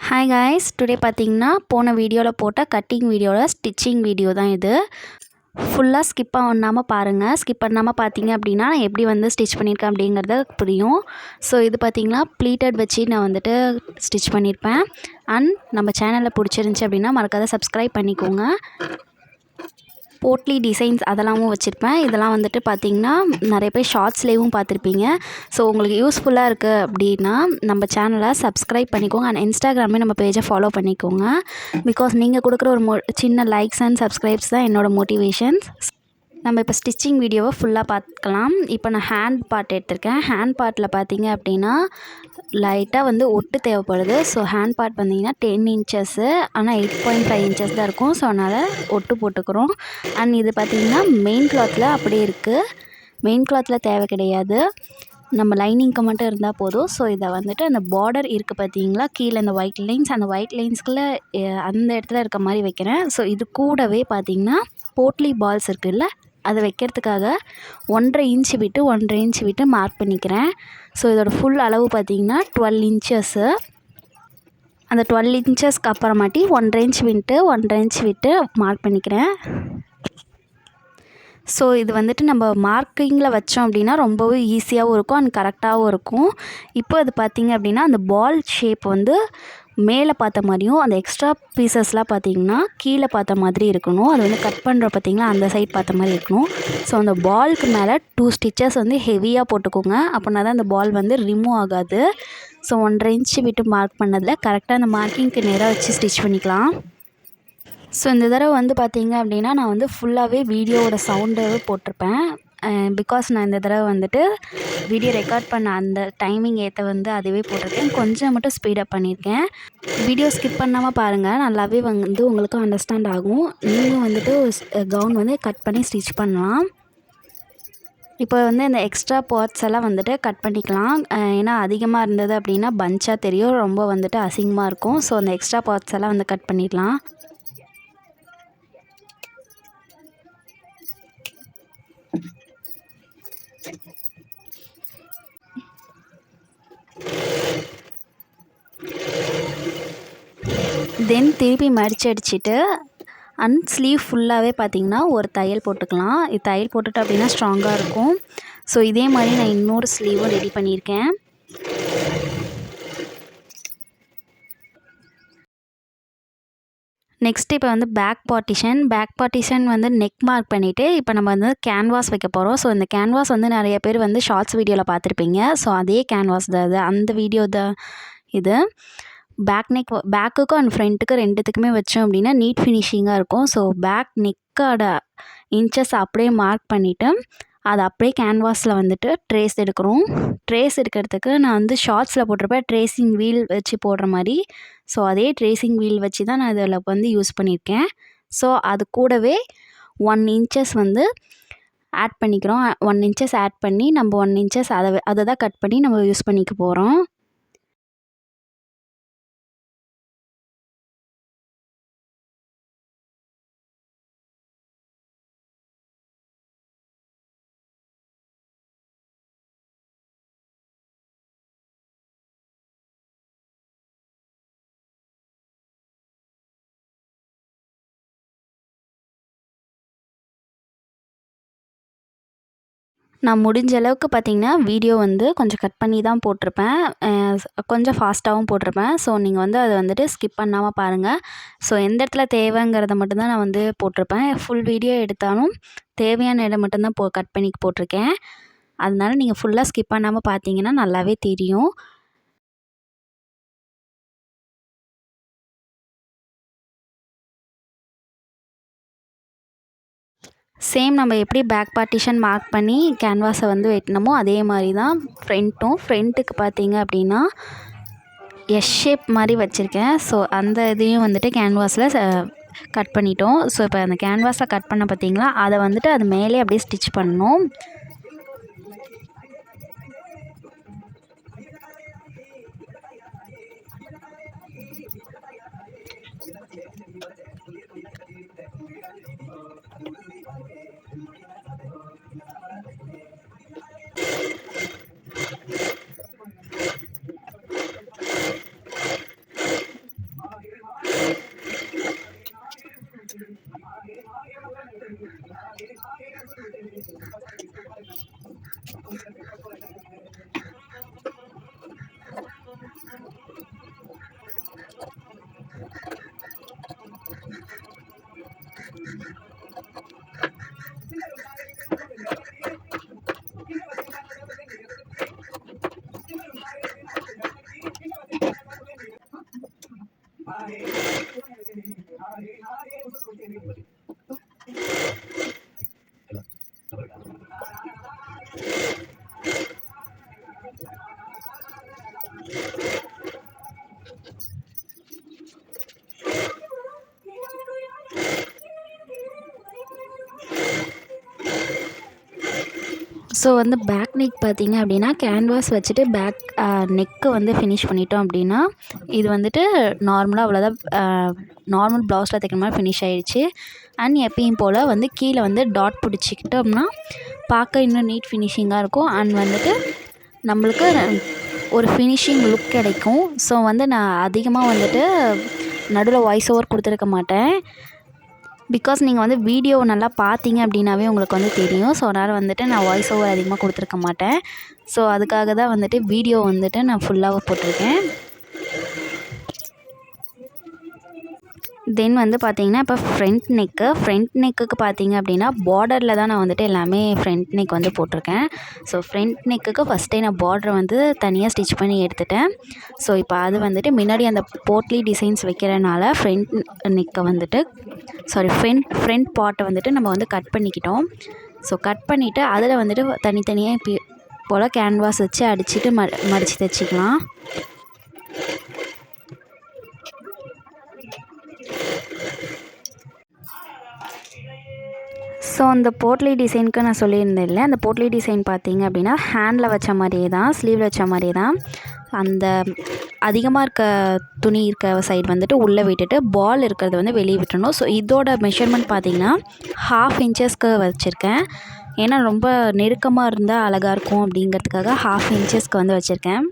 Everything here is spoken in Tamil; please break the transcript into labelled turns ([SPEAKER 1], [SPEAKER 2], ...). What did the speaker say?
[SPEAKER 1] ஹாய் காய்ஸ், டுடே பார்த்தீங்கன்னா போன வீடியோவில் போட்ட கட்டிங் வீடியோவில் ஸ்டிச்சிங் வீடியோ தான் இது. ஃபுல்லாக ஸ்கிப் பண்ணாமல் பாருங்கள். ஸ்கிப் பண்ணாமல் பார்த்தீங்க அப்படின்னா நான் எப்படி வந்து ஸ்டிச் பண்ணியிருக்கேன் அப்படிங்கிறத புரியும். ஸோ இது பார்த்திங்கன்னா ப்ளீட்டட் வச்சு நான் வந்துட்டு ஸ்டிச் பண்ணியிருப்பேன். அண்ட் நம்ம சேனலில் பிடிச்சிருந்துச்சி அப்படின்னா மறக்காத சப்ஸ்கிரைப் பண்ணிக்கோங்க. போட்லி டிசைன்ஸ் அதெல்லாமும் வச்சுருப்பேன். இதெல்லாம் வந்துட்டு பார்த்திங்கன்னா நிறைய பேர் ஷார்ட்ஸ்லேயும் பார்த்துருப்பீங்க. ஸோ உங்களுக்கு யூஸ்ஃபுல்லாக இருக்குது அப்படின்னா நம்ம சேனலை சப்ஸ்கிரைப் பண்ணிக்கோங்க. அண்ட் இன்ஸ்டாகிராமே நம்ம பேஜை ஃபாலோ பண்ணிக்கோங்க. பிகாஸ் நீங்கள் கொடுக்குற ஒரு சின்ன லைக்ஸ் அண்ட் சப்ஸ்கிரைப்ஸ் தான் என்னோடய மோட்டிவேஷன்ஸ். நம்ம இப்போ ஸ்டிச்சிங் வீடியோவை ஃபுல்லாக பார்க்கலாம். இப்போ நான் ஹேண்ட் பார்ட் எடுத்திருக்கேன். ஹேண்ட் பார்ட்டில் பார்த்தீங்க அப்படின்னா லைட்டாக வந்து ஒட்டு தேவைப்படுது. ஸோ ஹேண்ட் பார்ட் பார்த்திங்கன்னா 10 இன்ச்சஸ்ஸு, ஆனால் 8.5 இன்ச்சஸ் தான் இருக்கும். ஸோ அதனால் ஒட்டு போட்டுக்கிறோம். அண்ட் இது பார்த்திங்கன்னா மெயின் கிளாத்தில் அப்படியே இருக்குது. மெயின் கிளாத்தில் தேவை கிடையாது, நம்ம லைனிங்க்கு மட்டும் இருந்தால் போதும். ஸோ இதை வந்துட்டு அந்த பார்டர் இருக்குது பார்த்தீங்களா, கீழே இந்த ஒயிட் லைன்ஸ், அந்த ஒயிட் லைன்ஸ்குள்ளே அந்த இடத்துல இருக்க மாதிரி வைக்கிறேன். ஸோ இது கூடவே பார்த்திங்கன்னா போட்லி பால்ஸ் இருக்குல்ல, அதை வைக்கிறதுக்காக 1.5 இன்ச்சு விட்டு 1.5 இன்ச்சு விட்டு மார்க் பண்ணிக்கிறேன். ஸோ இதோட ஃபுல் அளவு பார்த்திங்கன்னா 12 இன்ச்சஸ்ஸு. அந்த 12 இன்ச்சஸ்க்கு அப்புறமாட்டி 1.5 இன்ச் விட்டு 1.5 இன்ச் விட்டு மார்க் பண்ணிக்கிறேன். ஸோ இது வந்துட்டு நம்ம மார்க்கிங்கில் வச்சோம் அப்படின்னா ரொம்பவே ஈஸியாகவும் இருக்கும் அண்ட் கரெக்டாகவும் இருக்கும். இப்போ அது பார்த்திங்க அப்படின்னா அந்த பால் ஷேப் வந்து மேலே பார்த்த மாதிரியும், அந்த எக்ஸ்ட்ரா பீசஸ்லாம் பார்த்திங்கன்னா கீழே பார்த்த மாதிரி இருக்கணும். அது வந்து கட் பண்ணுற பார்த்திங்களா, அந்த சைட் பார்த்த மாதிரி இருக்கணும். ஸோ அந்த பாலுக்கு மேலே 2 ஸ்டிச்சஸ் வந்து ஹெவியாக போட்டுக்கோங்க. அப்படின்னா தான் அந்த பால் வந்து ரிமூவ் ஆகாது. ஸோ 1.5 இன்ச்சு விட்டு மார்க் பண்ணதில் கரெக்டாக அந்த மார்க்கிங்க்கு நேராக வச்சு ஸ்டிச் பண்ணிக்கலாம். ஸோ இந்த தடவை வந்து பார்த்திங்க அப்படின்னா நான் வந்து ஃபுல்லாகவே வீடியோவோட சவுண்டாகவே போட்டிருப்பேன். பிகாஸ் நான் இந்த தடவை வந்துட்டு வீடியோ ரெக்கார்ட் பண்ண அந்த டைமிங் ஏற்ற வந்து அதுவே போட்டிருக்கேன். கொஞ்சம் மட்டும் ஸ்பீடப் பண்ணியிருக்கேன். வீடியோ ஸ்கிப் பண்ணாமல் பாருங்கள், நல்லாவே வந்து உங்களுக்கு அண்டர்ஸ்டாண்ட் ஆகும். நீங்களும் வந்துட்டு கவுன் வந்து கட் பண்ணி ஸ்டிச் பண்ணலாம். இப்போ வந்து இந்த எக்ஸ்ட்ரா பார்ட்ஸ் எல்லாம் வந்துட்டு கட் பண்ணிக்கலாம். ஏன்னா அதிகமாக இருந்தது அப்படின்னா பஞ்சாக தெரியும், ரொம்ப வந்துட்டு அசிங்கமாக இருக்கும். ஸோ அந்த எக்ஸ்ட்ரா பார்ட்ஸ் எல்லாம் வந்து கட் பண்ணிடலாம். தென் திருப்பி மடித்து அடிச்சுட்டு அண்ட் ஸ்லீவ் ஃபுல்லாகவே பார்த்திங்கன்னா ஒரு தையல் போட்டுக்கலாம். இது தையல் போட்டுட்டு அப்படின்னா ஸ்ட்ராங்காக இருக்கும். ஸோ இதே மாதிரி நான் இன்னொரு ஸ்லீவும் ரெடி பண்ணியிருக்கேன். நெக்ஸ்ட் இப்போ வந்து பேக் பார்ட்டிஷன் வந்து நெக் மார்க் பண்ணிவிட்டு இப்போ நம்ம வந்து கேன்வாஸ் வைக்க போகிறோம். ஸோ இந்த கேன்வாஸ் வந்து நிறைய பேர் வந்து ஷார்ட்ஸ் வீடியோவில் பார்த்துருப்பீங்க. ஸோ அதே கேன்வாஸ் தான் அது, அந்த வீடியோ தான் இது. பேக்குக்கும் அண்ட் ஃப்ரண்ட்டுக்கு ரெண்டுத்துக்குமே வச்சோம் அப்படின்னா நீட் ஃபினிஷிங்காக இருக்கும். ஸோ பேக் நெக்கோட இன்ச்சஸ் அப்படியே மார்க் பண்ணிவிட்டு அதை அப்படியே கேன்வாஸில் வந்துட்டு ட்ரேஸ் எடுக்கிறோம். ட்ரேஸ் எடுக்கிறதுக்கு நான் வந்து ஷார்ட்ஸில் போட்டிருப்பேன் ட்ரேசிங் வீல் வச்சு போடுற மாதிரி. ஸோ அதே ட்ரேசிங் வீல் வச்சு தான் நான் இதில் வந்து யூஸ் பண்ணியிருக்கேன். ஸோ அது கூடவே 1 இன்ச்சஸ் வந்து ஆட் பண்ணிக்கிறோம். 1 இன்ச்சஸ் ஆட் பண்ணி நம்ம 1 இன்ச்சஸ் அதை தான் கட் பண்ணி நம்ம யூஸ் பண்ணிக்க போகிறோம். நான் முடிஞ்ச அளவுக்கு பார்த்திங்கன்னா வீடியோ வந்து கொஞ்சம் கட் பண்ணி தான் போட்டிருப்பேன். கொஞ்சம் ஃபாஸ்ட்டாகவும் போட்டிருப்பேன். ஸோ நீங்கள் வந்து அதை வந்துட்டு ஸ்கிப் பண்ணாமல் பாருங்கள். ஸோ எந்த இடத்துல தேவைங்கிறத மட்டும்தான் நான் வந்து போட்டிருப்பேன். ஃபுல் வீடியோ எடுத்தாலும் தேவையான இடம் மட்டும்தான் கட் பண்ணி போட்டிருக்கேன். அதனால நீங்கள் ஃபுல்லாக ஸ்கிப் பண்ணாமல் பார்த்தீங்கன்னா நல்லாவே தெரியும். சேம் நம்ம எப்படி பேக் பார்ட்டிஷன் மார்க் பண்ணி கேன்வாஸை வந்து வெட்டினமோ அதே மாதிரி தான் ஃப்ரண்ட்டுக்கு பார்த்தீங்க அப்படின்னா எஸ் ஷேப் மாதிரி வச்சுருக்கேன். ஸோ அந்த இதையும் வந்துட்டு கேன்வாஸில் கட் பண்ணிட்டோம். ஸோ இப்போ அந்த கேன்வாஸில் கட் பண்ண பார்த்தீங்களா, அதை வந்துட்டு அது மேலே அப்படியே ஸ்டிச் பண்ணணும். ஸோ வந்து பேக் நெக் பார்த்தீங்க அப்படின்னா கேன்வாஸ் வச்சுட்டு பேக் நெக்கு வந்து ஃபினிஷ் பண்ணிட்டோம் அப்படின்னா இது வந்துட்டு நார்மலாக அவ்வளோதான். நார்மல் ப்ளவுஸில் தைக்கிற மாதிரி ஃபினிஷ் ஆகிடுச்சு. அண்ட் எப்பயும் போல் வந்து கீழே வந்து டாட் பிடிச்சிக்கிட்டோம்னா பார்க்க இன்னும் நீட் ஃபினிஷிங்காக இருக்கும். அண்ட் வந்துட்டு நம்மளுக்கு ஒரு ஃபினிஷிங் லுக் கிடைக்கும். ஸோ வந்து நான் அதிகமாக வந்துட்டு நடுவில் வாய்ஸ் ஓவர் கொடுத்துருக்க மாட்டேன். பிகாஸ் நீங்கள் வந்து வீடியோ நல்லா பார்த்தீங்க அப்படின்னாவே உங்களுக்கு வந்து தெரியும். ஸோ அதனால் வந்துட்டு நான் வாய்ஸ் ஓவர் அதிகமாக கொடுத்துருக்க மாட்டேன். ஸோ அதுக்காக தான் வந்துட்டு வீடியோ வந்துட்டு நான் ஃபுல்லாக போட்டிருக்கேன். தென் வந்து பார்த்திங்கன்னா இப்போ ஃப்ரண்ட் நெக்குக்கு பார்த்திங்க அப்படின்னா பார்டரில் தான் நான் வந்துட்டு எல்லாமே ஃப்ரண்ட் நெக் வந்து போட்டிருக்கேன். ஸோ ஃப்ரண்ட் நெக்குக்கு ஃபஸ்ட்டே நான் பார்டரை வந்து தனியாக ஸ்டிச் பண்ணி எடுத்துட்டேன். ஸோ இப்போ அது வந்துட்டு முன்னாடி அந்த போட்லி டிசைன்ஸ் வைக்கிறனால ஃப்ரண்ட் நெக்கை வந்துட்டு ஃப்ரண்ட் பார்ட்டை வந்துட்டு நம்ம வந்து கட் பண்ணிக்கிட்டோம். ஸோ கட் பண்ணிவிட்டு அதில் வந்துட்டு தனித்தனியாக இப்போ போல் கேன்வாஸ் வச்சு அடிச்சுட்டு மடித்து தைச்சிக்கலாம். ஸோ அந்த போட்லி டிசைனுக்கு நான் சொல்லியிருந்தேன் இல்லை, அந்த போட்லி டிசைன் பார்த்தீங்க அப்படின்னா ஹேண்டில் வச்ச மாதிரியே தான், ஸ்லீவில் வச்ச மாதிரியே தான். அந்த அதிகமாக இருக்க துணி இருக்க சைடு வந்துட்டு உள்ளே விட்டுட்டு பால் இருக்கிறத வந்து வெளியே விட்டுறணும். ஸோ இதோட மெஷர்மெண்ட் பார்த்திங்கன்னா 1/2 இன்ச்சஸ்க்கு வச்சுருக்கேன். ஏன்னா ரொம்ப நெருக்கமாக இருந்தால் அழகாக இருக்கும் அப்படிங்கிறதுக்காக 1/2 இன்ச்சஸ்க்கு வந்து வச்சுருக்கேன்.